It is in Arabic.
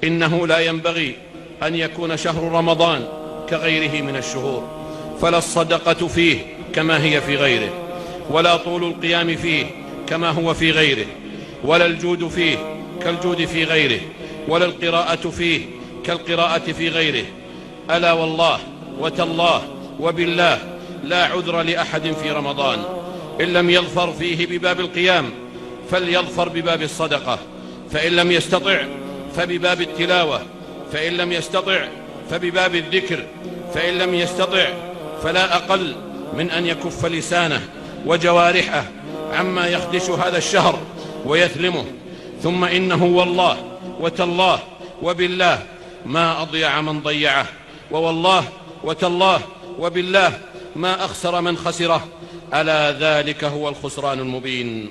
إنه لا ينبغي أن يكون شهر رمضان كغيره من الشهور، فلا الصدقة فيه كما هي في غيره، ولا طول القيام فيه كما هو في غيره، ولا الجود فيه كالجود في غيره، ولا القراءة فيه كالقراءة في غيره. ألا والله وتالله وبالله لا عذر لأحد في رمضان إن لم يظفر فيه بباب القيام فليظفر بباب الصدقة، فإن لم يستطع فبباب التلاوة، فإن لم يستطع فبباب الذكر، فإن لم يستطع فلا أقل من أن يكف لسانه وجوارحه عما يخدش هذا الشهر ويثلمه. ثم إنه والله وتالله وبالله ما أضيع من ضيعه، ووالله وتالله وبالله ما أخسر من خسره. ألا ذلك هو الخسران المبين.